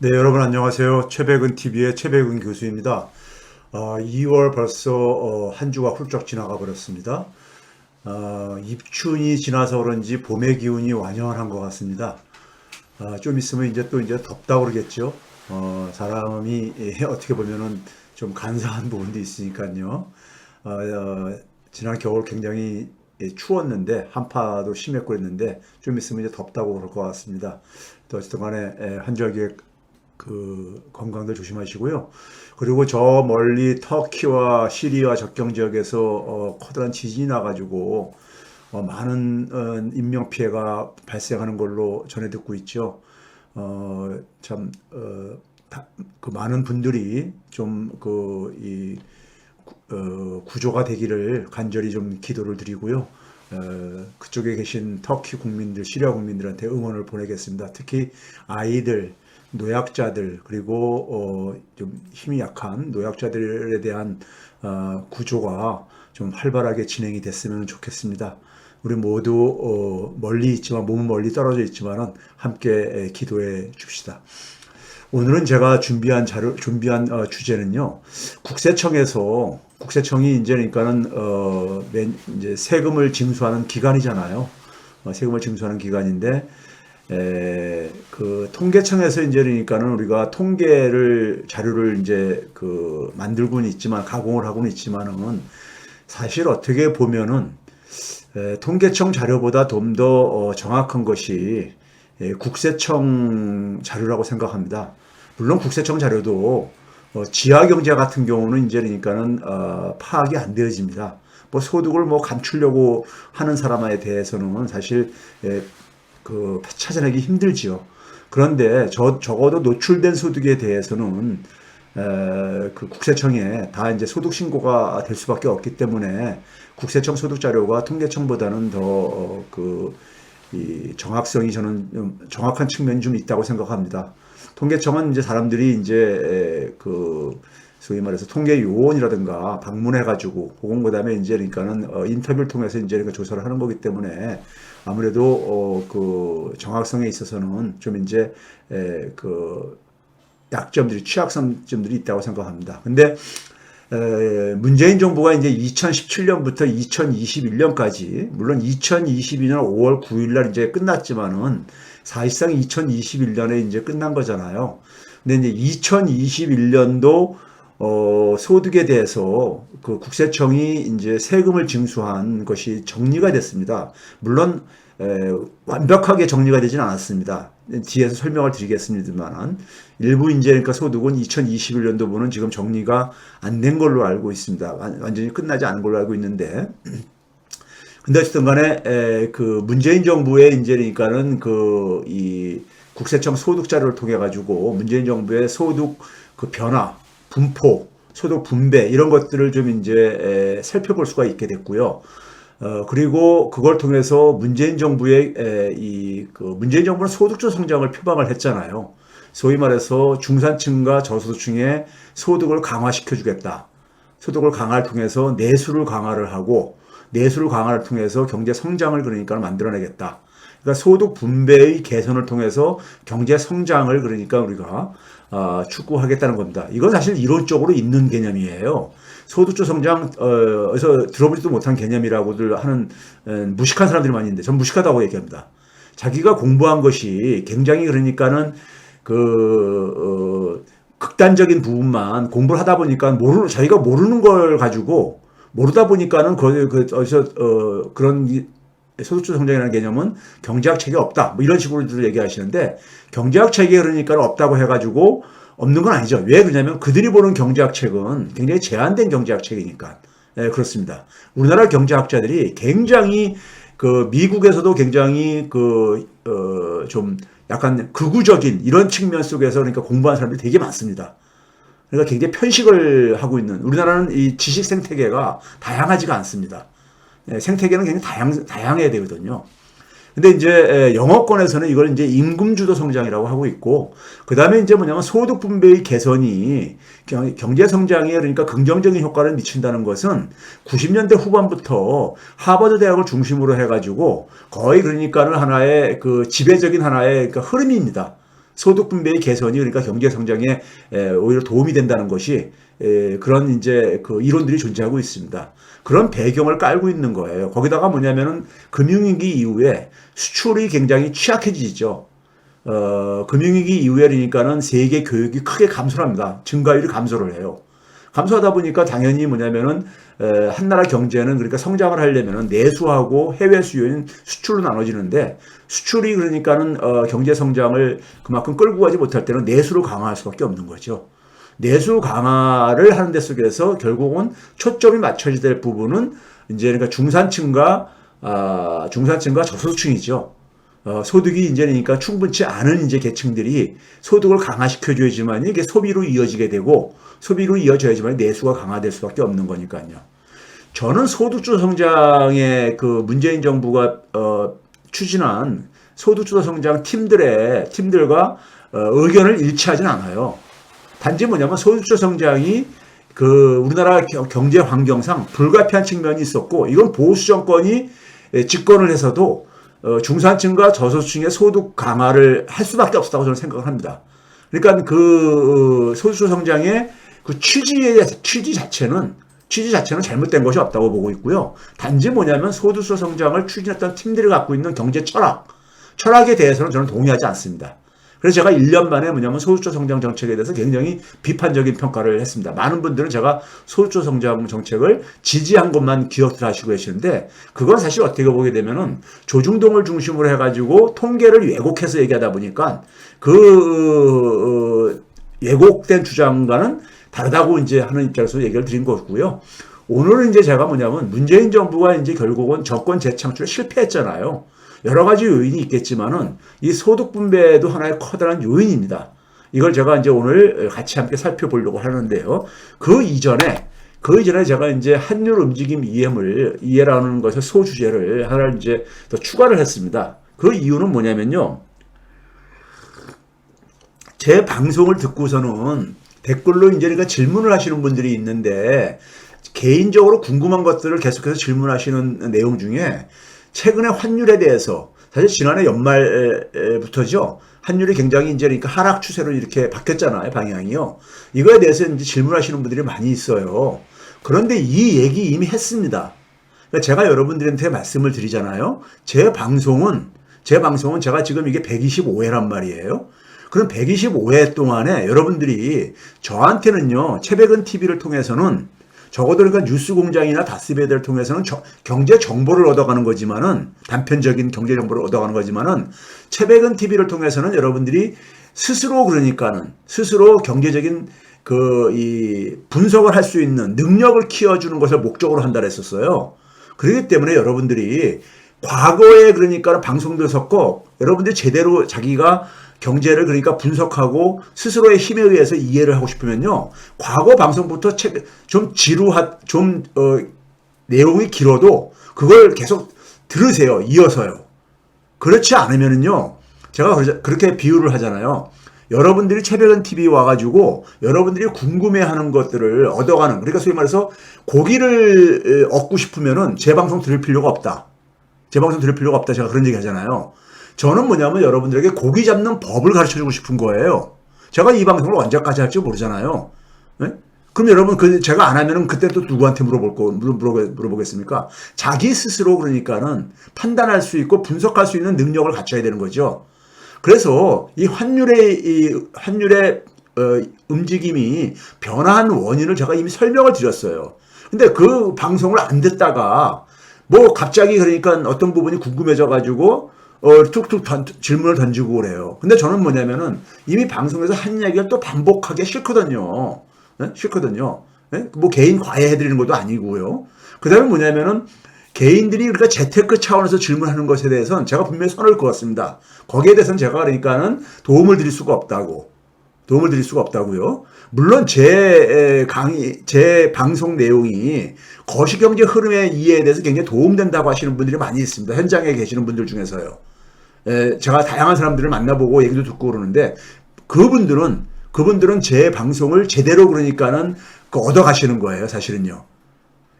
네, 여러분 안녕하세요. 최백은 TV의 최백은 교수입니다. 2월 벌써 한 주가 훌쩍 지나가 버렸습니다. 입춘이 지나서 그런지 봄의 기운이 완연한 것 같습니다. 좀 있으면 이제 덥다 그러겠죠. 사람이 어떻게 보면은 좀 간사한 부분도 있으니까요. 지난 겨울 굉장히 추웠는데 한파도 심했고 그랬는데 좀 있으면 이제 덥다고 그럴 것 같습니다. 또 어쨌든 간에 한절기에 건강들 조심하시고요. 그리고 저 멀리 터키와 시리아 접경 지역에서 커다란 지진이 나가지고 많은 인명 피해가 발생하는 걸로 전해 듣고 있죠. 참, 그 많은 분들이 좀 구조가 되기를 간절히 좀 기도를 드리고요. 그쪽에 계신 터키 국민들, 시리아 국민들한테 응원을 보내겠습니다. 특히 아이들, 노약자들, 그리고 좀 힘이 약한 노약자들에 대한 구조가 좀 활발하게 진행이 됐으면 좋겠습니다. 우리 모두 멀리 있지만, 몸은 멀리 떨어져 있지만은 함께 기도해 줍시다. 오늘은 제가 준비한 주제는요. 국세청이 이제 그러니까는 이제 세금을 징수하는 기관이잖아요. 세금을 징수하는 기관인데 그 통계청에서 이제 그러니까는 우리가 자료를 이제 만들고는 있지만 가공을 하고는 있지만은 사실 어떻게 보면은 통계청 자료보다 좀 더 정확한 것이 국세청 자료라고 생각합니다. 물론 국세청 자료도 지하경제 같은 경우는 이제 그러니까는 파악이 안 되어집니다. 뭐 소득을 뭐 감추려고 하는 사람에 대해서는 사실 찾아내기 힘들지요. 그런데 적어도 노출된 소득에 대해서는 그 국세청에 다 이제 소득 신고가 될 수밖에 없기 때문에 국세청 소득 자료가 통계청보다는 더 이 정확성이 저는 좀 정확한 측면이 좀 있다고 생각합니다. 통계청은 이제 사람들이 이제 소위 말해서 통계 요원이라든가 방문해가지고 혹은 그다음에 이제 그러니까는 인터뷰를 통해서 이제 조사를 하는 거기 때문에 아무래도 정확성에 있어서는 좀 이제 취약점들이 있다고 생각합니다. 근데 문재인 정부가 이제 2017년부터 2021년까지, 물론 2022년 5월 9일 날 이제 끝났지만은 사실상 2021년에 이제 끝난 거잖아요. 근데 이제 2021년도 소득에 대해서 그 국세청이 이제 세금을 징수한 것이 정리가 됐습니다. 물론 완벽하게 정리가 되지는 않았습니다. 뒤에서 설명을 드리겠습니다만 일부 이제 그러니까 소득은 2021년도분은 지금 정리가 안 된 걸로 알고 있습니다. 완전히 끝나지 않은 걸로 알고 있는데, 근데 어쨌든 간에 그 문재인 정부의 이제 그러니까는 이 국세청 소득 자료를 통해 가지고 문재인 정부의 소득 변화, 분포, 소득 분배 이런 것들을 좀 이제 살펴볼 수가 있게 됐고요. 그리고 그걸 통해서 문재인 정부는 소득주 성장을 표방을 했잖아요. 소위 말해서 중산층과 저소득층의 소득을 강화시켜 주겠다. 소득을 강화를 통해서 내수를 강화를 하고 내수를 강화를 통해서 경제 성장을 그러니까 만들어내겠다. 그러니까 소득 분배의 개선을 통해서 경제 성장을 그러니까 우리가 축구하겠다는 겁니다. 이건 사실 이론적으로 있는 개념이에요. 소득주 성장에서 들어보지도 못한 개념이라고들 하는 무식한 사람들이 많이 있는데 전 무식하다고 얘기합니다. 자기가 공부한 것이 굉장히 그러니까는 극단적인 부분만 공부를 하다 보니까 자기가 모르는 걸 가지고 모르다 보니까는 그런 소득주 성장이라는 개념은 경제학 책에 없다. 뭐 이런 식으로 얘기하시는데 경제학 책에 그러니까 없다고 해가지고 없는 건 아니죠. 왜 그러냐면 그들이 보는 경제학 책은 굉장히 제한된 경제학 책이니까. 네, 그렇습니다. 우리나라 경제학자들이 굉장히 미국에서도 굉장히 좀 약간 극우적인 이런 측면 속에서 그러니까 공부하는 사람들이 되게 많습니다. 그러니까 굉장히 편식을 하고 있는 우리나라는 이 지식 생태계가 다양하지가 않습니다. 생태계는 굉장히 다양해야 되거든요. 근데 이제 영어권에서는 이걸 이제 임금주도 성장이라고 하고 있고, 그 다음에 이제 뭐냐면 소득 분배의 개선이 경제 성장에 그러니까 긍정적인 효과를 미친다는 것은 90년대 후반부터 하버드 대학을 중심으로 해가지고 거의 그러니까는 하나의 지배적인 하나의 흐름입니다. 소득 분배의 개선이 그러니까 경제 성장에 오히려 도움이 된다는 것이 그런 이제 그 이론들이 존재하고 있습니다. 그런 배경을 깔고 있는 거예요. 거기다가 뭐냐면은 금융위기 이후에 수출이 굉장히 취약해지죠. 금융위기 이후에 그러니까는 세계 교육이 크게 감소를 합니다. 증가율이 감소를 해요. 감소하다 보니까 당연히 뭐냐면은 한 나라 경제는 그러니까 성장을 하려면은 내수하고 해외 수요인 수출로 나눠지는데 수출이 그러니까는 경제 성장을 그만큼 끌고 가지 못할 때는 내수로 강화할 수밖에 없는 거죠. 내수 강화를 하는 데 속에서 결국은 초점이 맞춰져야 될 부분은 이제 그러니까 중산층과 저소득층이죠. 소득이 이제 그러니까 충분치 않은 이제 계층들이 소득을 강화시켜줘야지만 이게 소비로 이어지게 되고 소비로 이어져야지만 내수가 강화될 수밖에 없는 거니까요. 저는 소득주도 성장의 그 문재인 정부가 추진한 소득주도 성장 팀들과 의견을 일치하진 않아요. 단지 뭐냐면 소득주도 성장이 그 우리나라 경제 환경상 불가피한 측면이 있었고 이건 보수 정권이 집권을 해서도 중산층과 저소득층의 소득 강화를 할 수밖에 없었다고 저는 생각을 합니다. 그러니까 그 소득주도 성장의 그 취지 자체는 잘못된 것이 없다고 보고 있고요. 단지 뭐냐면 소득주도 성장을 추진했던 팀들이 갖고 있는 경제 철학에 대해서는 저는 동의하지 않습니다. 그래서 제가 1년 만에 뭐냐면 소득주도 성장 정책에 대해서 굉장히 비판적인 평가를 했습니다. 많은 분들은 제가 소득주도 성장 정책을 지지한 것만 기억들 하시고 계시는데 그건 사실 어떻게 보게 되면은 조중동을 중심으로 해가지고 통계를 왜곡해서 얘기하다 보니까 왜곡된 주장과는 다르다고 이제 하는 입장에서 얘기를 드린 거고요. 오늘은 이제 제가 뭐냐면 문재인 정부가 이제 결국은 정권 재창출에 실패했잖아요. 여러 가지 요인이 있겠지만은 이 소득 분배도 하나의 커다란 요인입니다. 이걸 제가 이제 오늘 같이 함께 살펴보려고 하는데요. 그 이전에 제가 이제 환율 움직임 이해라는 것의 소주제를 하나 이제 더 추가를 했습니다. 그 이유는 뭐냐면요. 제 방송을 듣고서는 댓글로 이제 그러니까 질문을 하시는 분들이 있는데 개인적으로 궁금한 것들을 계속해서 질문하시는 내용 중에 최근에 환율에 대해서 사실 지난해 연말부터죠. 환율이 굉장히 이제 그러니까 하락 추세로 이렇게 바뀌었잖아요. 방향이요. 이거에 대해서 이제 질문하시는 분들이 많이 있어요. 그런데 이 얘기 이미 했습니다. 그러니까 제가 여러분들한테 말씀을 드리잖아요. 제 방송은 제가 지금 이게 125회란 말이에요. 그럼 125회 동안에 여러분들이 저한테는요. 최백은 TV를 통해서는 적어도 그러니까 뉴스공장이나 다스베이드를 통해서는 경제 정보를 얻어가는 거지만은 단편적인 경제 정보를 얻어가는 거지만은 최백은 TV를 통해서는 여러분들이 스스로 경제적인 이 분석을 할 수 있는 능력을 키워주는 것을 목적으로 한다 했었어요. 그렇기 때문에 여러분들이 과거에 그러니까 방송들 섞고 여러분들이 제대로 자기가 경제를 그러니까 분석하고 스스로의 힘에 의해서 이해를 하고 싶으면요. 과거 방송부터 내용이 길어도 그걸 계속 들으세요. 이어서요. 그렇지 않으면은요. 제가 그렇게 비유를 하잖아요. 여러분들이 최백은 TV 와가지고 여러분들이 궁금해하는 것들을 얻어가는 그러니까 소위 말해서 고기를 얻고 싶으면은 제 방송 들을 필요가 없다. 제가 그런 얘기 하잖아요. 저는 뭐냐면 여러분들에게 고기 잡는 법을 가르쳐주고 싶은 거예요. 제가 이 방송을 언제까지 할지 모르잖아요. 네? 그럼 여러분 제가 안 하면은 그때 또 누구한테 물어보겠습니까? 자기 스스로 그러니까는 판단할 수 있고 분석할 수 있는 능력을 갖춰야 되는 거죠. 그래서 이 환율의 움직임이 변화한 원인을 제가 이미 설명을 드렸어요. 근데 그 방송을 안 듣다가 뭐 갑자기 그러니까 어떤 부분이 궁금해져 가지고 툭툭 질문을 던지고 그래요. 근데 저는 뭐냐면은 이미 방송에서 한 이야기를 또 반복하기 싫거든요. 네? 싫거든요. 네? 뭐 개인 과외해드리는 것도 아니고요. 그 다음에 뭐냐면은 개인들이 그러니까 재테크 차원에서 질문하는 것에 대해서는 제가 분명히 선을 그었습니다. 거기에 대해서는 제가 그러니까는 도움을 드릴 수가 없다고요. 물론 제 방송 내용이 거시경제 흐름의 이해에 대해서 굉장히 도움된다고 하시는 분들이 많이 있습니다. 현장에 계시는 분들 중에서요. 제가 다양한 사람들을 만나보고 얘기도 듣고 그러는데 그분들은 제 방송을 제대로 그러니까는 얻어가시는 거예요, 사실은요.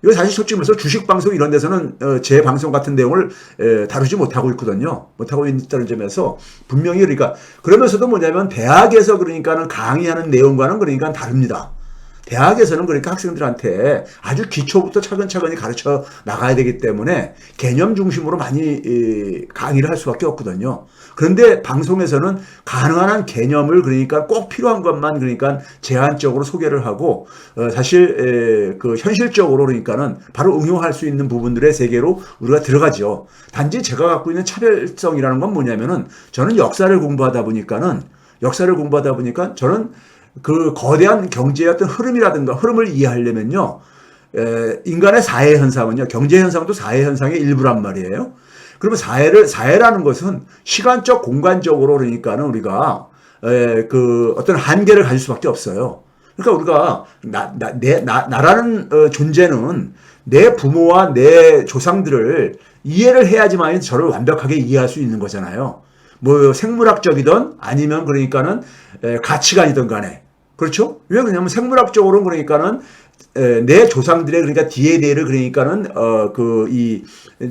이거 사실 솔직히 말해서 주식 방송 이런 데서는 제 방송 같은 내용을 다루지 못하고 있거든요. 못하고 있다는 점에서 분명히 그러니까 그러면서도 뭐냐면 대학에서 그러니까는 강의하는 내용과는 그러니까 다릅니다. 대학에서는 그러니까 학생들한테 아주 기초부터 차근차근히 가르쳐 나가야 되기 때문에 개념 중심으로 많이 강의를 할 수밖에 없거든요. 그런데 방송에서는 가능한 한 개념을 그러니까 꼭 필요한 것만 그러니까 제한적으로 소개를 하고 사실 그 현실적으로 그러니까는 바로 응용할 수 있는 부분들의 세계로 우리가 들어가죠. 단지 제가 갖고 있는 차별성이라는 건 뭐냐면은 저는 역사를 공부하다 보니까 저는 그 거대한 경제의 어떤 흐름이라든가 흐름을 이해하려면요, 인간의 사회 현상은요, 경제 현상도 사회 현상의 일부란 말이에요. 그러면 사회라는 것은 시간적, 공간적으로 그러니까는 우리가, 그 어떤 한계를 가질 수밖에 없어요. 그러니까 우리가, 나라는 존재는 내 부모와 내 조상들을 이해를 해야지만 저를 완벽하게 이해할 수 있는 거잖아요. 뭐 생물학적이든 아니면 그러니까는 가치관이든 간에. 그렇죠? 왜 그러냐면 생물학적으로는 그러니까는 내 조상들의 그러니까 DNA를 그러니까는 그 이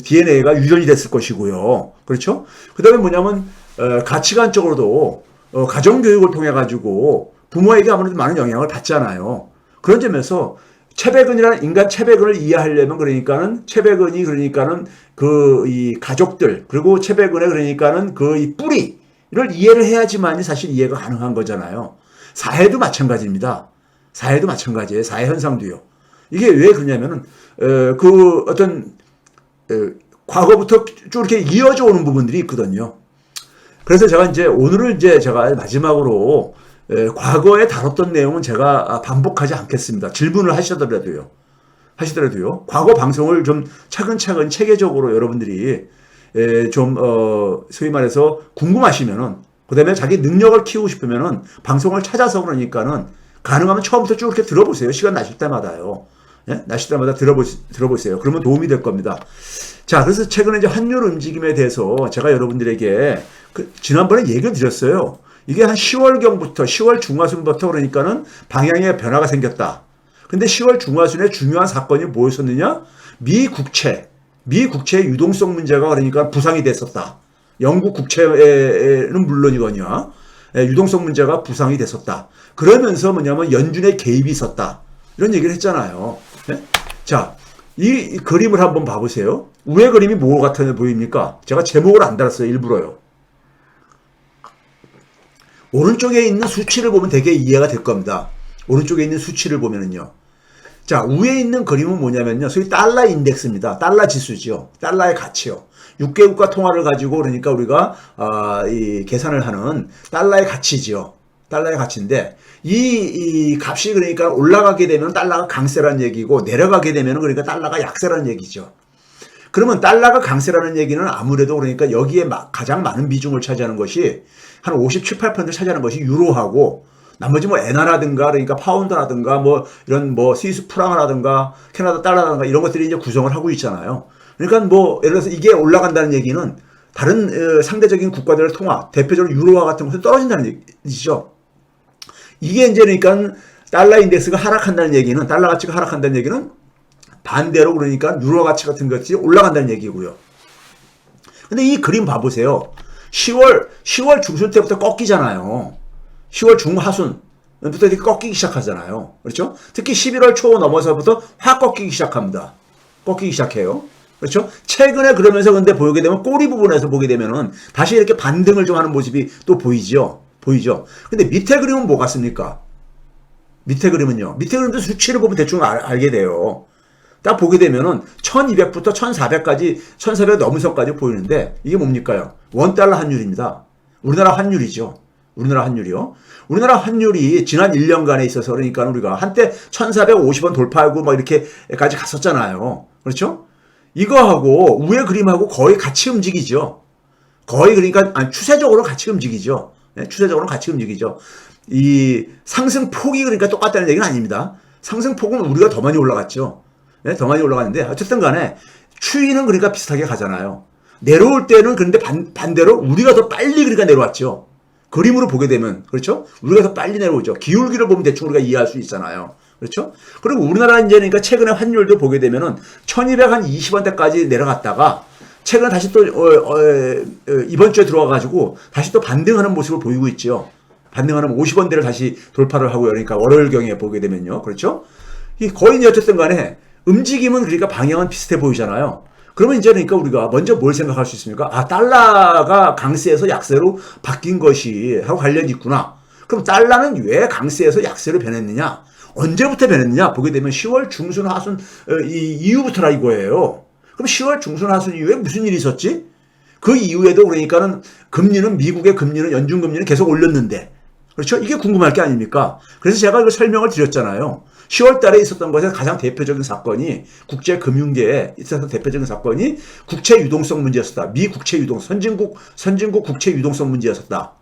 DNA가 유전이 됐을 것이고요. 그렇죠? 그다음에 뭐냐면 가치관적으로도 가정 교육을 통해 가지고 부모에게 아무래도 많은 영향을 받잖아요. 그런 점에서 인간 체백을 이해하려면 그러니까는 그러니까는 그 이 가족들 그리고 체백의 그러니까는 그 이 뿌리를 이해를 해야지만 사실 이해가 가능한 거잖아요. 사회도 마찬가지입니다. 사회도 마찬가지예요. 사회 현상도요. 이게 왜 그러냐면은 그 어떤 과거부터 쭉 이렇게 이어져 오는 부분들이 있거든요. 그래서 제가 오늘을 제가 마지막으로 과거에 다뤘던 내용은 제가 반복하지 않겠습니다. 질문을 하시더라도요. 과거 방송을 좀 차근차근 체계적으로 여러분들이 좀 소위 말해서 궁금하시면은 그다음에 자기 능력을 키우고 싶으면은 방송을 찾아서 그러니까는 가능하면 처음부터 쭉 이렇게 들어보세요. 시간 나실 때마다요. 예? 나실 때마다 들어보세요. 그러면 도움이 될 겁니다. 자, 그래서 최근에 환율 움직임에 대해서 제가 여러분들에게 지난번에 얘기를 드렸어요. 이게 한 10월 중하순부터 그러니까는 방향의 변화가 생겼다. 근데 10월 중하순에 중요한 사건이 뭐였었느냐? 미 국채의 유동성 문제가 그러니까 부상이 됐었다. 영국 국채는 물론이거니와 유동성 문제가 부상이 됐었다. 그러면서 뭐냐면 연준의 개입이 있었다. 이런 얘기를 했잖아요. 네? 자, 이 그림을 한번 봐보세요. 위에 그림이 뭐 같아 보입니까? 제가 제목을 안 달았어요. 일부러요. 오른쪽에 있는 수치를 보면 되게 이해가 될 겁니다. 오른쪽에 있는 수치를 보면은요. 자, 위에 있는 그림은 뭐냐면요. 소위 달러 인덱스입니다. 달러 지수죠. 달러의 가치요. 6개국가 통화를 가지고 그러니까 우리가 이 계산을 하는 달러의 가치지요. 달러의 가치인데 이 값이 그러니까 올라가게 되면 달러가 강세라는 얘기고 내려가게 되면 그러니까 달러가 약세라는 얘기죠. 그러면 달러가 강세라는 얘기는 아무래도 그러니까 여기에 가장 많은 비중을 차지하는 것이 한 57, 8% 차지하는 것이 유로하고 나머지 뭐 엔화라든가 그러니까 파운드라든가 뭐 이런 뭐 스위스 프랑이라든가 캐나다 달러라든가 이런 것들이 이제 구성을 하고 있잖아요. 그러니까 뭐 예를 들어서 이게 올라간다는 얘기는 다른 상대적인 국가들의 통화, 대표적으로 유로화 같은 것이 떨어진다는 얘기죠. 이게 이제 그러니까 달러 인덱스가 하락한다는 얘기는 달러 가치가 하락한다는 얘기는 반대로 그러니까 유로 가치 같은 것이 올라간다는 얘기고요. 근데 이 그림 봐보세요. 10월 중순 때부터 꺾이잖아요. 10월 중하순부터 이렇게 꺾이기 시작하잖아요. 그렇죠? 특히 11월 초 넘어서부터 확 꺾이기 시작합니다. 꺾이기 시작해요. 그렇죠? 최근에 그러면서 근데 보게 되면 꼬리 부분에서 보게 되면은 다시 이렇게 반등을 좀 하는 모습이 또 보이죠? 근데 밑에 그림은 뭐 같습니까? 밑에 그림도 수치를 보면 대충 알게 돼요. 딱 보게 되면은 1200부터 1400까지, 1400 넘은 선까지 보이는데 이게 뭡니까요? 원달러 환율입니다. 우리나라 환율이죠. 우리나라 환율이 지난 1년간에 있어서 그러니까 우리가 한때 1450원 돌파하고 막 이렇게까지 갔었잖아요. 그렇죠? 이거하고 위에 그림하고 거의 같이 움직이죠. 거의 그러니까 추세적으로 같이 움직이죠. 네, 추세적으로 같이 움직이죠. 이 상승폭이 그러니까 똑같다는 얘기는 아닙니다. 상승폭은 우리가 더 많이 올라갔죠. 네, 더 많이 올라갔는데 어쨌든 간에 추이는 그러니까 비슷하게 가잖아요. 내려올 때는 그런데 반대로 우리가 더 빨리 그러니까 내려왔죠. 그림으로 보게 되면 그렇죠? 우리가 더 빨리 내려오죠. 기울기를 보면 대충 우리가 이해할 수 있잖아요. 그렇죠? 그리고 우리나라 이제 그러니까 최근에 환율도 보게 되면은 1220원대까지 내려갔다가 최근에 다시 또 이번 주에 들어와가지고 다시 또 반등하는 모습을 보이고 있죠. 반등하는 50원대를 다시 돌파를 하고요. 그러니까 월요일경에 보게 되면요. 그렇죠? 이 거의 어쨌든 간에 움직임은 그러니까 방향은 비슷해 보이잖아요. 그러면 이제 그러니까 우리가 먼저 뭘 생각할 수 있습니까? 아, 달러가 강세에서 약세로 바뀐 것이 하고 관련이 있구나. 그럼 달러는 왜 강세에서 약세로 변했느냐? 언제부터 변했느냐? 보게 되면 10월 중순 하순 이후부터라 이거예요. 그럼 10월 중순 하순 이후에 무슨 일이 있었지? 그 이후에도 그러니까는 금리는 미국의 금리는 연준 금리는 계속 올렸는데 그렇죠? 이게 궁금할 게 아닙니까? 그래서 제가 이거 설명을 드렸잖아요. 10월 달에 있었던 것에 가장 대표적인 사건이 국제금융계에 있어서 대표적인 사건이 국채 유동성 문제였었다. 미 국채 유동성, 선진국 국채 유동성 문제였었다.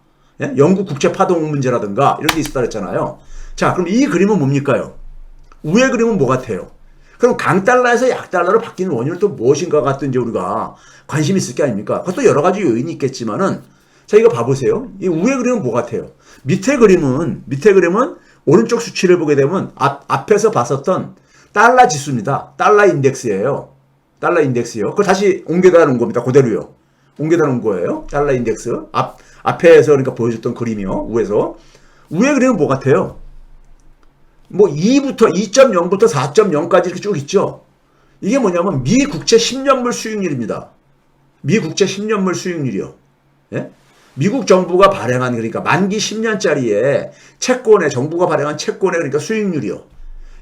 예? 영국 국채 파동 문제라든가 이런 게 있었다 그랬잖아요. 자, 그럼 이 그림은 뭡니까요? 위의 그림은 뭐 같아요? 그럼 강달러에서 약달러로 바뀌는 원인은 또 무엇인가 같은 이제 우리가 관심이 있을 게 아닙니까? 그것도 여러 가지 요인이 있겠지만은 자, 이거 봐보세요. 이 위의 그림은 뭐 같아요? 밑에 그림은 오른쪽 수치를 보게 되면 앞에서 봤었던 달러 지수입니다. 달러 인덱스예요. 달러 인덱스요. 그걸 다시 옮겨다 놓은 겁니다. 그대로요. 옮겨다 놓은 거예요. 달러 인덱스. 앞에서 그러니까 보여줬던 그림이요. 위에서. 위의 그림은 뭐 같아요? 뭐 2.0부터 4.0까지 이렇게 쭉 있죠. 이게 뭐냐면 미 국채 10년물 수익률입니다. 미 국채 10년물 수익률이요. 예? 미국 정부가 발행한 그러니까 만기 10년짜리에 채권에 정부가 발행한 채권의 그러니까 수익률이요.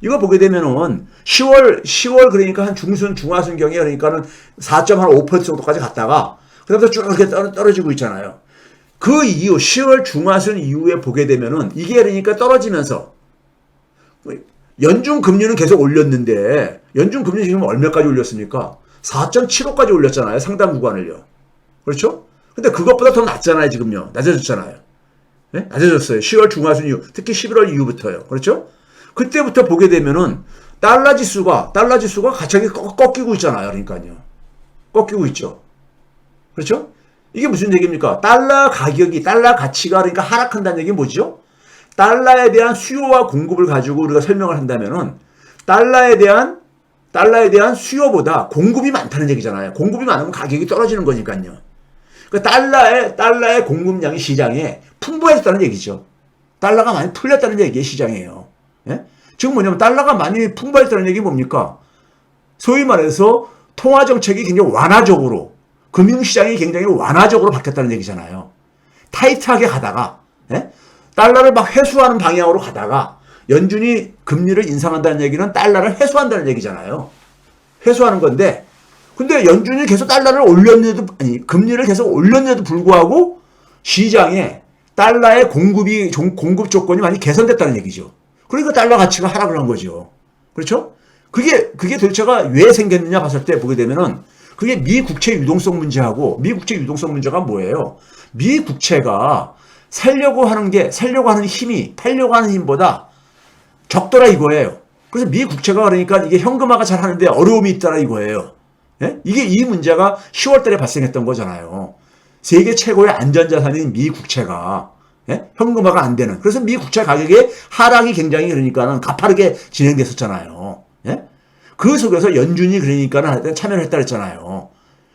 이거 보게 되면은 10월 그러니까 한 중하순경에 그러니까는 4.5% 정도까지 갔다가 그다음부터 쭉 이렇게 떨어지고 있잖아요. 그 이후 10월 중하순 이후에 보게 되면은 이게 그러니까 떨어지면서 연준 금리는 계속 올렸는데 연준 금리 지금 얼마까지 올렸습니까? 4.75까지 올렸잖아요. 상당 구간을요. 그렇죠? 근데 그것보다 더 낮잖아요. 지금요. 낮아졌잖아요. 네? 낮아졌어요. 10월 중하순 이후 특히 11월 이후부터요. 그렇죠? 그때부터 보게 되면은 달러 지수가 갑자기 꺾이고 있잖아요. 그러니까요. 꺾이고 있죠. 그렇죠? 이게 무슨 얘기입니까? 달러 가치가 그러니까 하락한다는 얘기는 뭐죠? 달러에 대한 수요와 공급을 가지고 우리가 설명을 한다면은 달러에 대한 수요보다 공급이 많다는 얘기잖아요. 공급이 많으면 가격이 떨어지는 거니까요. 그러니까 달러의 공급량이 시장에 풍부해졌다는 얘기죠. 달러가 많이 풀렸다는 얘기의 시장이에요. 예? 지금 뭐냐면 달러가 많이 풍부해졌다는 얘기 뭡니까? 소위 말해서 통화 정책이 굉장히 완화적으로 금융시장이 굉장히 완화적으로 바뀌었다는 얘기잖아요. 타이트하게 가다가 예? 달러를 막 회수하는 방향으로 가다가 연준이 금리를 인상한다는 얘기는 달러를 회수한다는 얘기잖아요. 회수하는 건데 근데 연준이 계속 금리를 계속 올렸는데도 불구하고 시장에 달러의 공급 조건이 많이 개선됐다는 얘기죠. 그러니까 달러 가치가 하락을 한 거죠. 그렇죠? 그게 도대체가 왜 생겼느냐 봤을 때 보게 되면은 그게 미 국채 유동성 문제하고 미 국채 유동성 문제가 뭐예요? 미 국채가 살려고 하는 힘이 팔려고 하는 힘보다 적더라 이거예요. 그래서 미 국채가 그러니까 이게 현금화가 잘 하는데 어려움이 있더라 이거예요. 예? 이 문제가 10월 달에 발생했던 거잖아요. 세계 최고의 안전자산인 미 국채가 예? 현금화가 안 되는. 그래서 미 국채 가격의 하락이 굉장히 그러니까는 가파르게 진행됐었잖아요. 예? 그 속에서 연준이 그러니까는 참여를 했다 그랬잖아요.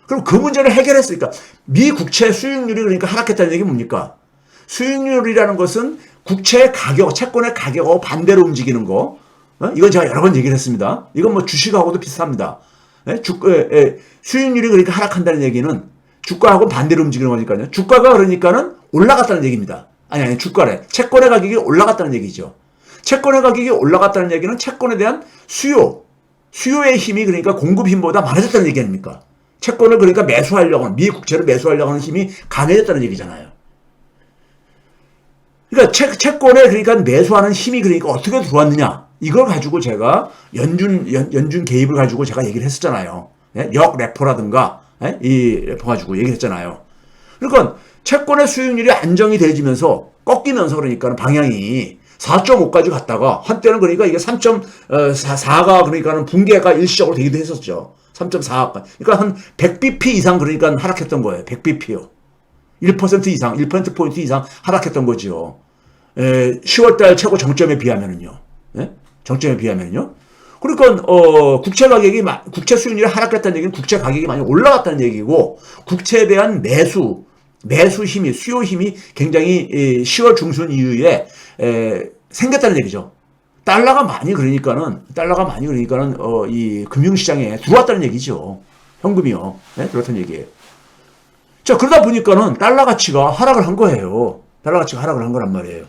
그럼 그 문제를 해결했으니까 미 국채 수익률이 그러니까 하락했다는 얘기 뭡니까? 수익률이라는 것은 국채의 가격, 채권의 가격하고 반대로 움직이는 거. 이건 제가 여러 번 얘기를 했습니다. 이건 뭐 주식하고도 비슷합니다. 수익률이 그러니까 하락한다는 얘기는 주가하고 반대로 움직이는 거니까요. 주가가 그러니까는 올라갔다는 얘기입니다. 아니, 주가래. 채권의 가격이 올라갔다는 얘기죠. 채권의 가격이 올라갔다는 얘기는 채권에 대한 수요의 힘이 그러니까 공급 힘보다 많아졌다는 얘기 아닙니까? 채권을 그러니까 매수하려고 하는, 미 국채를 매수하려고 하는 힘이 강해졌다는 얘기잖아요. 그러니까 채권에 그러니까 매수하는 힘이 그러니까 어떻게 들어왔느냐. 이걸 가지고 제가 연준 개입을 가지고 제가 얘기를 했었잖아요. 예? 역 레포라든가 이 레포 가지고 얘기했잖아요. 그러니까 채권의 수익률이 안정이 되지면서 꺾이면서 그러니까 방향이 4.5까지 갔다가 한때는 그러니까 이게 3.4가 그러니까는 붕괴가 일시적으로 되기도 했었죠. 3.4가. 그러니까 한 100bp 이상 그러니까 하락했던 거예요. 100bp요. 1% 이상, 1%포인트 이상 하락했던 거죠. 10월달 최고 정점에 비하면은요. 예? 정점에 비하면요. 그러니까 국채 수익률이 하락했다는 얘기는 국채 가격이 많이 올라갔다는 얘기고, 국채에 대한 매수 힘이, 수요 힘이 굉장히 10월 중순 이후에 생겼다는 얘기죠. 달러가 많이 그러니까는 이 금융시장에 들어왔다는 얘기죠. 현금이요. 네? 들어왔다는 얘기예요. 자, 그러다 보니까는 달러 가치가 하락을 한 거예요. 달러 가치가 하락을 한 거란 말이에요.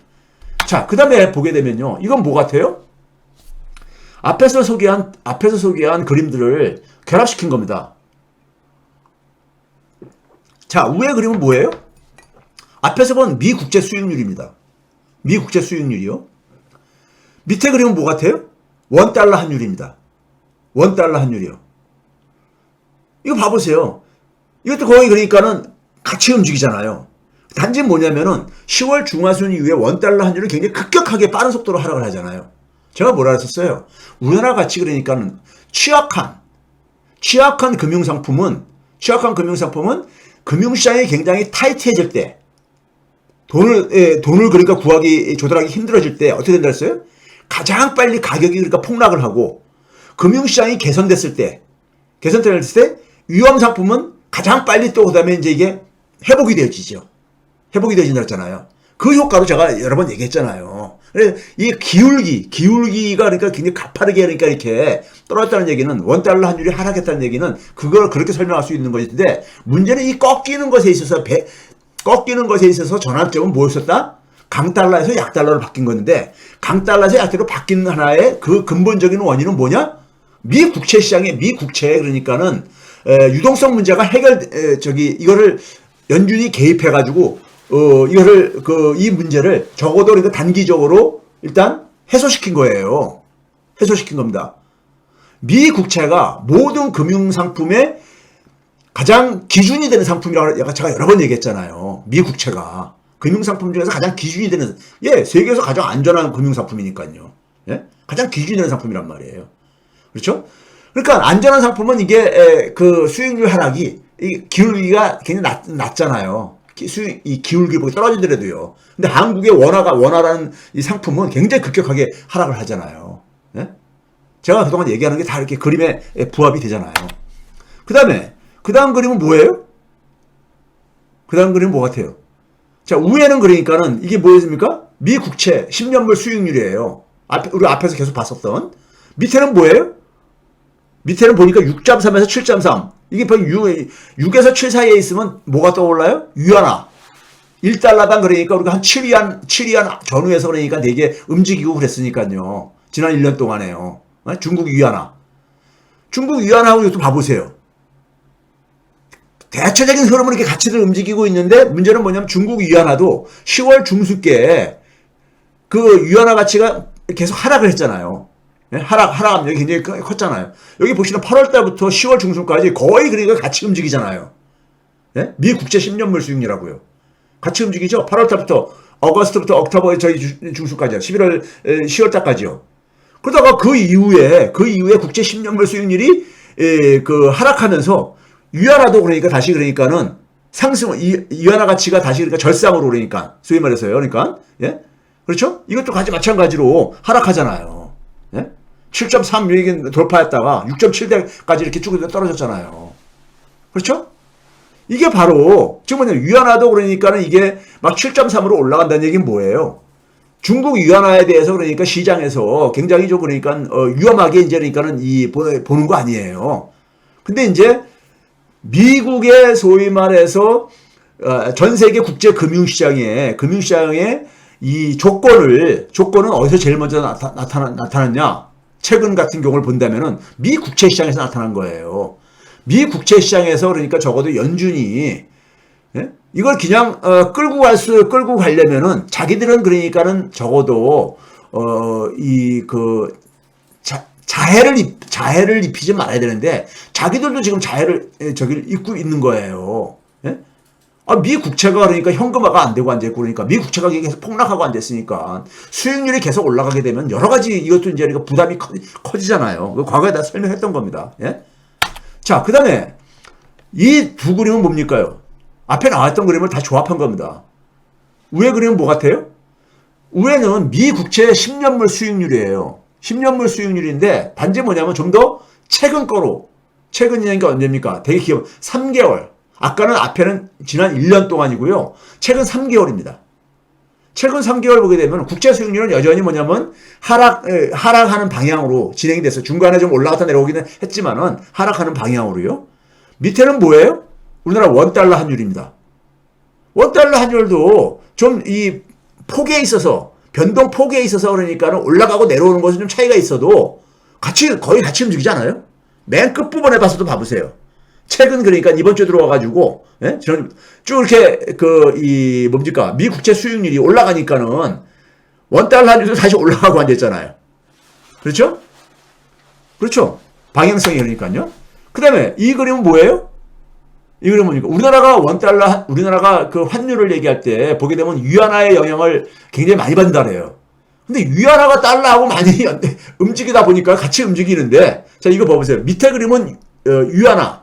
자, 그 다음에 보게 되면요. 이건 뭐 같아요? 앞에서 소개한 그림들을 결합시킨 겁니다. 자, 위에 그림은 뭐예요? 앞에서 본 미 국채 수익률입니다. 미 국채 수익률이요. 밑에 그림은 뭐 같아요? 원달러 환율입니다. 원달러 환율이요. 이거 봐보세요. 이것도 거의 그러니까는 같이 움직이잖아요. 단지 뭐냐면은 10월 중하순 이후에 원달러 환율은 굉장히 급격하게 빠른 속도로 하락을 하잖아요. 제가 뭐라 했었어요? 우리나라 같이 그러니까는 취약한 금융상품은 금융시장이 굉장히 타이트해질 때, 돈을 그러니까 조달하기 힘들어질 때 어떻게 된다 했어요? 가장 빨리 가격이 그러니까 폭락을 하고, 금융시장이 개선됐을 때 위험 상품은 가장 빨리 또 그다음에 이제 이게 회복이 되어지죠. 회복이 되어진다 했잖아요. 그 효과로 제가 여러 번 얘기했잖아요. 이 기울기가 그러니까 굉장히 가파르게 그러니까 이렇게 떨어졌다는 얘기는, 원달러 환율이 하락했다는 얘기는 그걸 그렇게 설명할 수 있는 것인데, 문제는 이 꺾이는 것에 있어서 전환점은 뭐였었다? 강달러에서 약달러로 바뀐 건데, 강달러에서 약달러로 바뀐 하나의 그 근본적인 원인은 뭐냐? 미 국채 그러니까는 유동성 문제가 이거를 연준이 개입해가지고 이 문제를 적어도 그러니까 단기적으로 일단 해소시킨 거예요. 해소시킨 겁니다. 미 국채가 모든 금융 상품의 가장 기준이 되는 상품이라고 제가 여러 번 얘기했잖아요. 미 국채가 금융 상품 중에서 가장 기준이 되는, 세계에서 가장 안전한 금융 상품이니까요. 가장 기준이 되는 상품이란 말이에요. 그렇죠? 그러니까 안전한 상품은 이게 그 수익률 하락이 이 기울기가 굉장히 낮잖아요. 이 기울기 보기 떨어지더라도요. 근데 한국의 원화라는 이 상품은 굉장히 급격하게 하락을 하잖아요. 제가 그동안 얘기하는 게 다 이렇게 그림에 부합이 되잖아요. 그 다음 그림은 뭐예요? 그 다음 그림은 뭐 같아요? 자, 위에는 그러니까는 이게 뭐였습니까? 미 국채 10년물 수익률이에요. 우리 앞에서 계속 봤었던. 밑에는 뭐예요? 밑에는 보니까 6.3에서 7.3. 이게 6에서 7 사이에 있으면 뭐가 떠올라요? 위안화. 1달러당 그러니까 우리가 한 7위안 전후에서 그러니까 되게 움직이고 그랬으니까요. 지난 1년 동안에요. 중국 위안화. 중국 위안화하고 이것도 봐보세요. 대체적인 흐름은 이렇게 같이들 움직이고 있는데, 문제는 뭐냐면 중국 위안화도 10월 중순께 그 위안화 가치가 계속 하락을 했잖아요. 하락 압력이 굉장히 컸잖아요. 여기 보시면 8월 달부터 10월 중순까지 거의 그러니까 같이 움직이잖아요. 미 국채 10년물 수익률하고요. 같이 움직이죠. 8월 달부터 어거스트부터 옥토버 저희 중순까지요. 10월 달까지요. 그러다가 그 이후에 국채 10년물 수익률이 하락하면서 위안화도 그러니까 다시 그러니까는 위안화 가치가 다시 그러니까 절상으로 그러니까 소위 말해서요. 그러니까 그렇죠? 이것도 마찬가지로 하락하잖아요. 7.3 여기 돌파했다가 6.7대까지 이렇게 쭉 떨어졌잖아요. 그렇죠? 이게 바로 지금 뭐냐, 위안화도 그러니까는 이게 막 7.3으로 올라간다는 얘기는 뭐예요? 중국 위안화에 대해서 그러니까 시장에서 굉장히 좀 그러니까 위험하게 이제 그러니까는 보는 거 아니에요. 근데 이제 미국의 소위 말해서 전 세계 국제 금융시장의 이 조건은 어디서 제일 먼저 나타났냐? 최근 같은 경우를 본다면은 미 국채 시장에서 나타난 거예요. 미 국채 시장에서 그러니까 적어도 연준이 이걸 그냥 끌고 가려면은 자기들은 그러니까는 적어도 자해를 입히지 말아야 되는데, 자기들도 지금 자해를 입고 있는 거예요. 미 국채가 그러니까 현금화가 안 되고 앉아있고, 그러니까 미 국채 가격이 계속 폭락하고 앉아있으니까 수익률이 계속 올라가게 되면 여러 가지 이것도 이제 그러니까 부담이 커지잖아요. 과거에 다 설명했던 겁니다. 자, 그 다음에 이 두 그림은 뭡니까요? 앞에 나왔던 그림을 다 조합한 겁니다. 위에 그림은 뭐 같아요? 위에는 미 국채 10년물 수익률이에요. 10년물 수익률인데 단지 뭐냐면 좀 더 최근 거로 최근이라는 게 언제입니까? 되게 기억 3개월. 아까는 앞에는 지난 1년 동안이고요. 최근 3개월입니다. 최근 3개월 보게 되면 국채 수익률은 여전히 뭐냐면 하락하는 방향으로 진행이 됐어요. 중간에 좀 올라갔다 내려오기는 했지만은 하락하는 방향으로요. 밑에는 뭐예요? 우리나라 원달러 환율입니다. 원달러 환율도 좀 이 폭에 있어서 변동 폭에 있어서 그러니까는 올라가고 내려오는 것은 좀 차이가 있어도 거의 같이 움직이지 않아요? 맨 끝부분에 봐서도 봐보세요. 최근 그러니까 이번 주에 들어와가지고, 예? 쭉 이렇게 뭡니까? 미 국채 수익률이 올라가니까는 원달러 환율도 다시 올라가고 앉아있잖아요. 그렇죠? 그렇죠. 방향성이 그러니까요. 그 다음에 이 그림은 뭐예요? 이 그림은 뭡니까? 우리나라가 그 환율을 얘기할 때 보게 되면 위안화의 영향을 굉장히 많이 받는다 그래요. 근데 위안화가 달러하고 많이 움직이다 보니까 같이 움직이는데, 자, 이거 봐보세요. 밑에 그림은 위안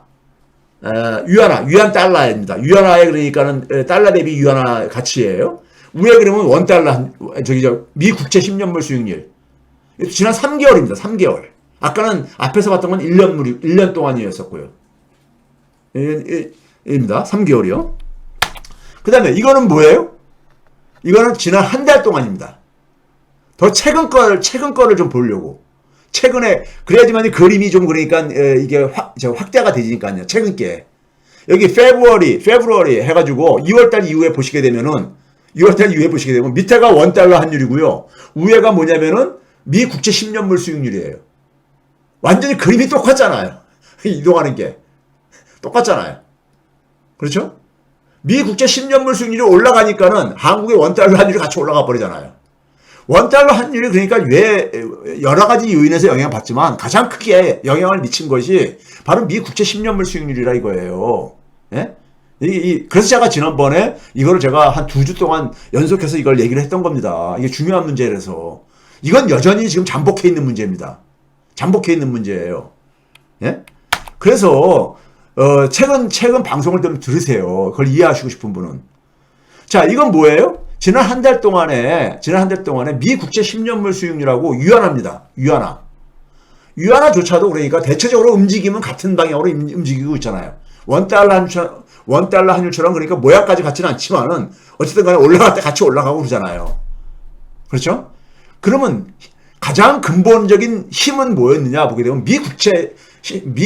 달러입니다. 위안화에 그러니까는 달러 대비 위안화 가치예요. 위에 그림은 원달러, 미 국채 10년물 수익률. 지난 3개월입니다. 3개월. 아까는 앞에서 봤던 건 1년 동안이었었고요. 입니다. 3개월이요. 그 다음에 이거는 뭐예요? 이거는 지난 한 달 동안입니다. 더 최근 거를 좀 보려고. 최근에, 그래야지만 그림이 좀 그러니까, 이게 확대가 되니까요. 최근 게. 여기 February 해가지고 2월달 이후에 보시게 되면은, 밑에가 원달러 환율이고요. 위에가 뭐냐면은, 미 국채 10년물 수익률이에요. 완전히 그림이 똑같잖아요. 이동하는 게. 똑같잖아요. 그렇죠? 미 국채 10년물 수익률이 올라가니까는 한국의 원달러 환율이 같이 올라가 버리잖아요. 원달러 환율이 그러니까 왜 여러 가지 요인에서 영향을 받지만 가장 크게 영향을 미친 것이 바로 미 국채 10년물 수익률이라 이거예요. 예? 그래서 제가 지난번에 이거를 제가 한 2주 동안 연속해서 이걸 얘기를 했던 겁니다. 이게 중요한 문제라서. 이건 여전히 지금 잠복해 있는 문제입니다. 잠복해 있는 문제예요. 예? 그래서 최근 방송을 좀 들으세요. 그걸 이해하시고 싶은 분은. 자, 이건 뭐예요? 지난 한 달 동안에 미 국채 10년물 수익률하고 위안화조차도 그러니까 대체적으로 움직임은 같은 방향으로 움직이고 있잖아요. 원달러 환율처럼 그러니까 모양까지 같지는 않지만은 어쨌든 간에 올라갈 때 같이 올라가고 그러잖아요. 그렇죠? 그러면 가장 근본적인 힘은 뭐였느냐 보게 되면 미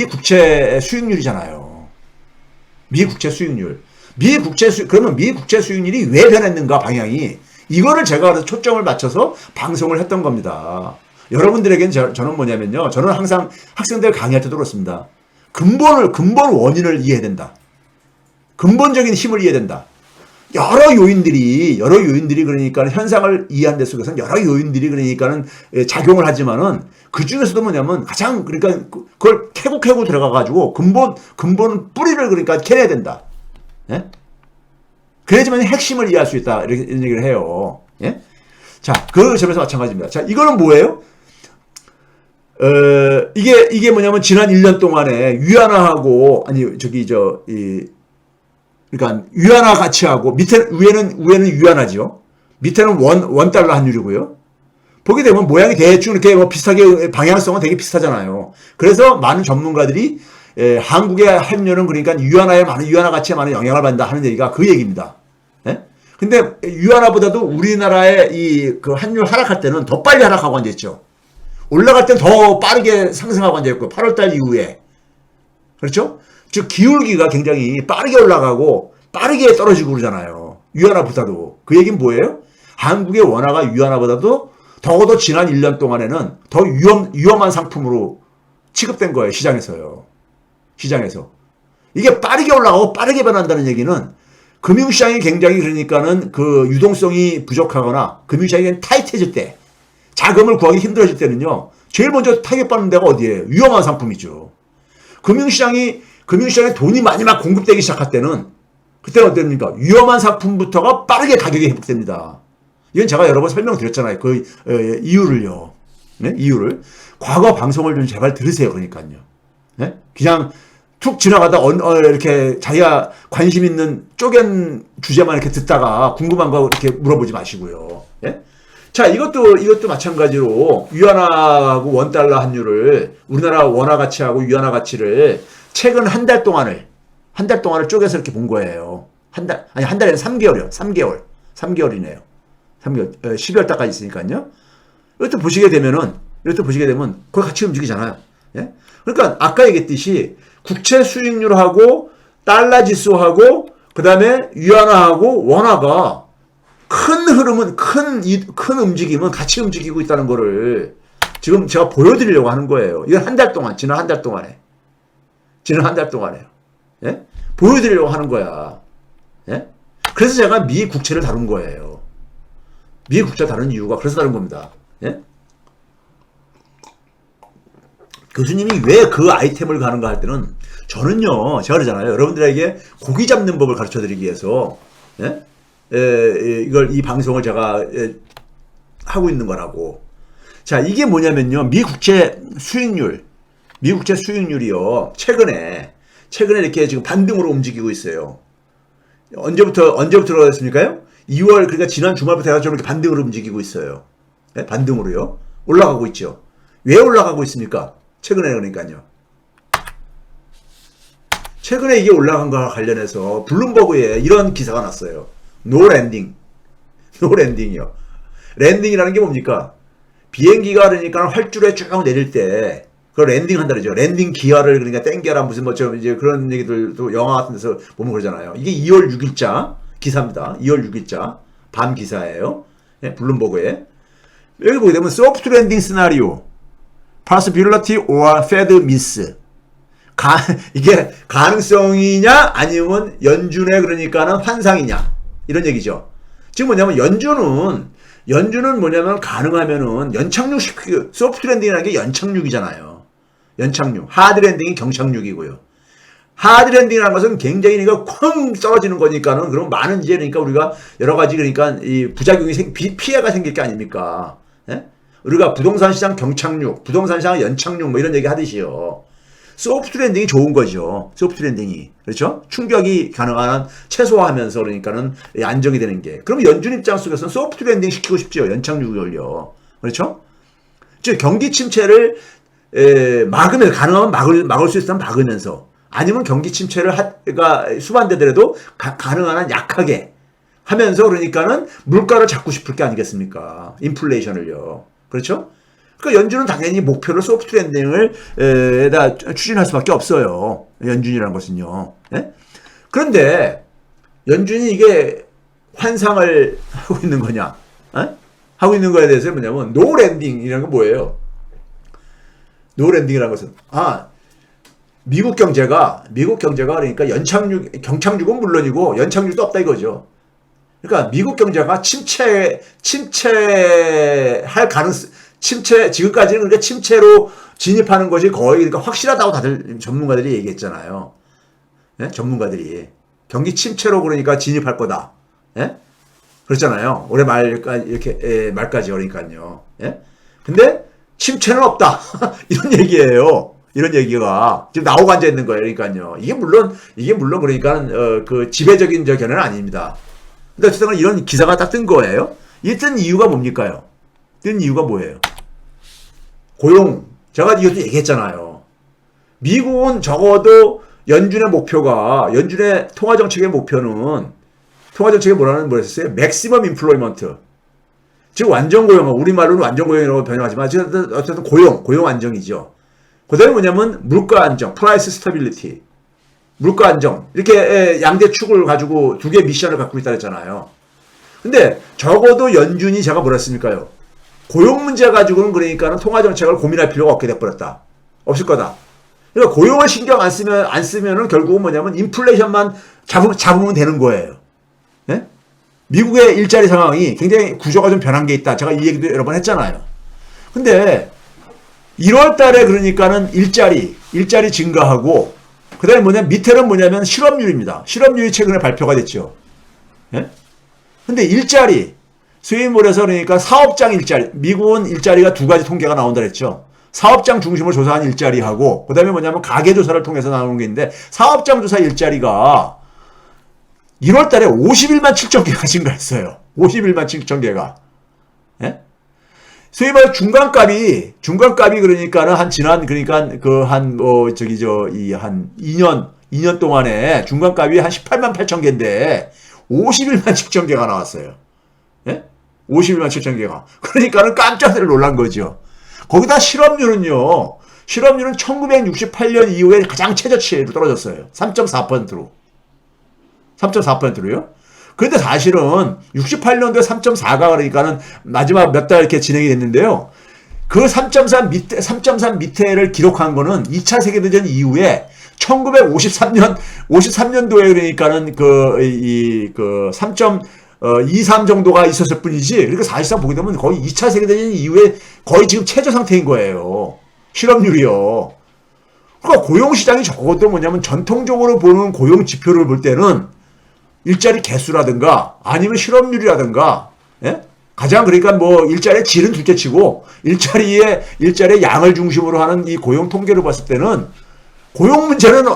국채 수익률이잖아요. 미 국채 수익률. 그러면 미 국채 수익률이 왜 변했는가 방향이. 이거를 제가 초점을 맞춰서 방송을 했던 겁니다. 여러분들에게는 저는 뭐냐면요. 저는 항상 학생들 강의할 때도 그렇습니다. 근본 원인을 이해해야 된다. 근본적인 힘을 이해해야 된다. 여러 요인들이 그러니까 현상을 이해하는 데 속에서는 여러 요인들이 그러니까는 작용을 하지만은 그 중에서도 뭐냐면 가장 그러니까 그걸 캐고 들어가가지고 근본 뿌리를 그러니까 캐내야 된다. 예? 그래야지만 핵심을 이해할 수 있다. 이런 얘기를 해요. 예? 자, 그 점에서 마찬가지입니다. 자, 이거는 뭐예요? 이게 뭐냐면 지난 1년 동안에 위안화하고, 그러니까 위안화 가치하고 위에는 위안화죠. 밑에는 원달러 환율이고요. 보게 되면 모양이 대충 이렇게 뭐 비슷하게 방향성은 되게 비슷하잖아요. 그래서 많은 전문가들이 한국의 환율은 그러니까 위안화 가치에 많은 영향을 받는다 하는 얘기가 그 얘기입니다. 예? 근데 위안화보다도 우리나라의 그 환율 하락할 때는 더 빨리 하락하고 앉아있죠. 올라갈 땐 더 빠르게 상승하고 앉아있고 8월달 이후에. 그렇죠? 즉 기울기가 굉장히 빠르게 올라가고 빠르게 떨어지고 그러잖아요. 위안화보다도. 그 얘기는 뭐예요? 한국의 원화가 위안화보다도 적어도 지난 1년 동안에는 더 위험한 상품으로 취급된 거예요. 시장에서. 이게 빠르게 올라가고 빠르게 변한다는 얘기는 금융시장이 굉장히 그러니까는 그 유동성이 부족하거나 금융시장이 타이트해질 때, 자금을 구하기 힘들어질 때는요, 제일 먼저 타격받는 데가 어디예요? 위험한 상품이죠. 금융시장에 돈이 많이 막 공급되기 시작할 때는, 그때는 어땠습니까? 위험한 상품부터가 빠르게 가격이 회복됩니다. 이건 제가 여러 번 설명드렸잖아요. 그 이유를요. 네? 이유를. 과거 방송을 좀 제발 들으세요. 그러니까요. 네? 그냥 툭 지나가다 이렇게 자기가 관심 있는 쪼갠 주제만 이렇게 듣다가 궁금한 거 이렇게 물어보지 마시고요. 예? 자, 이것도 마찬가지로 위안화하고 원달러 환율을 우리나라 원화 가치하고 위안화 가치를 최근 한 달 동안을 쪼개서 이렇게 본 거예요. 한 달에 3개월이요. 3개월이네요. 3개월. 12월 달까지 있으니까요. 이것도 보시게 되면 거의 같이 움직이잖아요. 예? 그러니까 아까 얘기했듯이 국채 수익률하고 달러 지수하고 그다음에 위안화하고 원화가 큰 흐름은 큰 움직임은 같이 움직이고 있다는 거를 지금 제가 보여드리려고 하는 거예요. 이건 지난 한 달 동안에요. 예? 보여드리려고 하는 거야. 예? 그래서 제가 미 국채를 다룬 거예요. 미 국채 다룬 이유가 그래서 다룬 겁니다. 예? 교수님이 왜 그 아이템을 가는가 할 때는 저는요, 제가 그러잖아요. 여러분들에게 고기 잡는 법을 가르쳐 드리기 위해서, 예? 이 방송을 제가 하고 있는 거라고. 자, 이게 뭐냐면요. 미국채 수익률이요. 최근에 이렇게 지금 반등으로 움직이고 있어요. 언제부터 그랬습니까요? 2월, 그러니까 지난 주말부터 해가지고 이렇게 반등으로 움직이고 있어요. 네? 반등으로요. 올라가고 있죠. 왜 올라가고 있습니까? 최근에 그러니까요. 최근에 이게 올라간 거와 관련해서 블룸버그에 이런 기사가 났어요. 노 랜딩이요. 랜딩이라는 게 뭡니까? 비행기가 그러니까 활주로에 쭉 내릴 때 그걸 랜딩 한다 그러죠. 랜딩 기어를 그러니까 땡겨라 무슨 뭐처럼 이제 그런 얘기들도 영화 같은 데서 보면 그러잖아요. 이게 2월 6일자 기사입니다. 2월 6일자 밤 기사예요. 네, 블룸버그에. 여기 보게 되면 소프트 랜딩 시나리오 possibility or Fed miss. 이게 가능성이냐 아니면 연준의 그러니까는 환상이냐 이런 얘기죠. 지금 뭐냐면 연준은 뭐냐면 가능하면은 연착륙 소프트 랜딩이라는 게 연착륙이잖아요. 연착륙. 하드 랜딩이 경착륙이고요. 하드 랜딩이라는 것은 굉장히 그러니까 쾅 떨어지는 거니까는 그럼 많은 이제 그러니까 우리가 여러 가지 그러니까 이 부작용이 피해가 생길 게 아닙니까? 예? 우리가 부동산 시장 경착륙, 부동산 시장 연착륙 뭐 이런 얘기 하듯이요. 소프트 랜딩이 좋은 거죠. 소프트 랜딩이. 그렇죠? 충격이 가능한 최소화하면서 그러니까는 안정이 되는 게. 그럼 연준 입장 속에서는 소프트 랜딩 시키고 싶죠. 연착륙을요. 그렇죠? 즉 경기 침체를 막으면서 가능하면 막을 수 있으면 막으면서 아니면 경기 침체를 수반되더라도 가능한 한 약하게 하면서 그러니까는 물가를 잡고 싶을 게 아니겠습니까? 인플레이션을요. 그렇죠? 그러니까 연준은 당연히 목표로 소프트 랜딩을 추진할 수밖에 없어요. 연준이라는 것은요. 예? 그런데 연준이 이게 환상을 하고 있는 거냐? 예? 하고 있는 거에 대해서 뭐냐면 노 랜딩이라는 건 뭐예요? 노 랜딩이라는 것은 미국 경제가 그러니까 경착륙은 물론이고 연착륙도 없다 이거죠. 그러니까 미국 경제가 침체할 가능성 지금까지는 그러니까 침체로 진입하는 것이 거의 그러니까 확실하다고 다들 전문가들이 얘기했잖아요. 예? 전문가들이 경기 침체로 그러니까 진입할 거다. 예? 그렇잖아요. 올해 말까지 그러니까요. 예? 근데 침체는 없다. 이런 얘기예요. 이런 얘기가 지금 나오고 앉아 있는 거예요. 그러니까요. 이게 물론 그러니까 그 지배적인 견해는 아닙니다. 근데 어쨌든 이런 기사가 딱 뜬 거예요. 이 뜬 이유가 뭡니까요? 뜬 이유가 뭐예요? 고용. 제가 이것도 얘기했잖아요. 미국은 적어도 연준의 통화정책의 목표는 통화정책에 뭐라고 했어요? 맥시멈 인플로이먼트. 즉 완전 고용, 우리말로는 완전 고용이라고 변형하지만 어쨌든 고용 안정이죠. 그 다음에 뭐냐면 물가 안정, 프라이스 스타빌리티. 물가 안정. 이렇게 양대 축을 가지고 두 개의 미션을 갖고 있다 그랬잖아요. 근데 적어도 연준이 제가 뭐라 했습니까요? 고용 문제 가지고는 그러니까는 통화 정책을 고민할 필요가 없게 돼버렸다. 없을 거다. 그러니까 고용을 신경 안 쓰면은 결국은 뭐냐면 인플레이션만 잡으면 되는 거예요. 네? 미국의 일자리 상황이 굉장히 구조가 좀 변한 게 있다. 제가 이 얘기도 여러 번 했잖아요. 근데 1월 달에 그러니까는 일자리 증가하고 그다음에 밑에는 뭐냐면 실업률입니다. 실업률이 최근에 발표가 됐죠. 예? 근데 소위 말해서 그러니까 사업장 일자리, 미국은 일자리가 두 가지 통계가 나온다 그랬죠. 사업장 중심으로 조사한 일자리하고 그다음에 뭐냐면 가계조사를 통해서 나오는 게 있는데 사업장 조사 일자리가 1월 달에 51만 7천 개가 증가했어요. 51만 7천 개가. 예? 소위 말해 중간값이 그러니까는 한 지난 그러니까 그 한 뭐 저기 이 한 2년 동안에 중간값이 한 18만 8천 개인데 51만 7천 개가 나왔어요. 예? 51만 7천 개가. 그러니까는 깜짝 놀란 거죠. 거기다 실업률은 1968년 이후에 가장 최저치로 떨어졌어요. 3.4%로. 3.4%로요. 그런데 사실은 68년도에 3.4가 그러니까는 마지막 몇 달 이렇게 진행이 됐는데요. 그 3.3 밑에를 기록한 거는 2차 세계대전 이후에 1953년도에 그러니까는 그 3.23 정도가 있었을 뿐이지. 그러니까 사실상 보게 되면 거의 2차 세계대전 이후에 거의 지금 최저 상태인 거예요. 실업률이요. 그러니까 고용시장이 적어도 뭐냐면 전통적으로 보는 고용 지표를 볼 때는 일자리 개수라든가 아니면 실업률이라든가, 예? 가장 그러니까 뭐 일자리의 질은 둘째치고 일자리의 양을 중심으로 하는 이 고용 통계를 봤을 때는 고용 문제는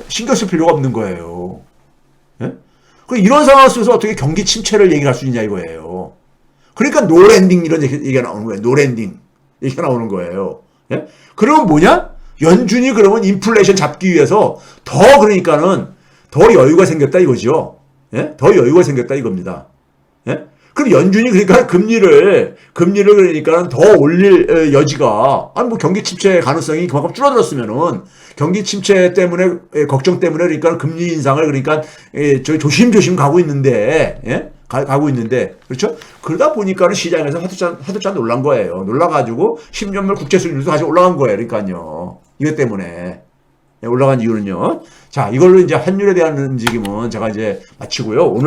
신경 쓸 필요가 없는 거예요. 예? 이런 상황 속에서 어떻게 경기 침체를 얘기할 수 있냐 이거예요. 그러니까 노랜딩 이런 얘기가 나오는 거예요. 노랜딩 얘기가 나오는 거예요. 예? 그러면 뭐냐? 연준이 그러면 인플레이션 잡기 위해서 그러니까는 더 여유가 생겼다 이거죠. 예? 더 여유가 생겼다 이겁니다. 예? 그럼 연준이 그러니까 금리를 그러니까 더 올릴 여지가, 아니 뭐 경기 침체 가능성이 그만큼 줄어들었으면은 경기 침체 때문에 걱정 때문에 그러니까 금리 인상을 그러니까 저희 조심조심 가고 있는데, 예? 가고 있는데, 그렇죠? 그러다 보니까는 시장에서 하도짠 놀란 거예요. 놀라가지고 10년물 국채 수익률도 다시 올라간 거예요. 그러니까요. 이것 때문에. 올라간 이유는요. 자, 이걸로 이제 환율에 대한 움직임은 제가 이제 마치고요. 오늘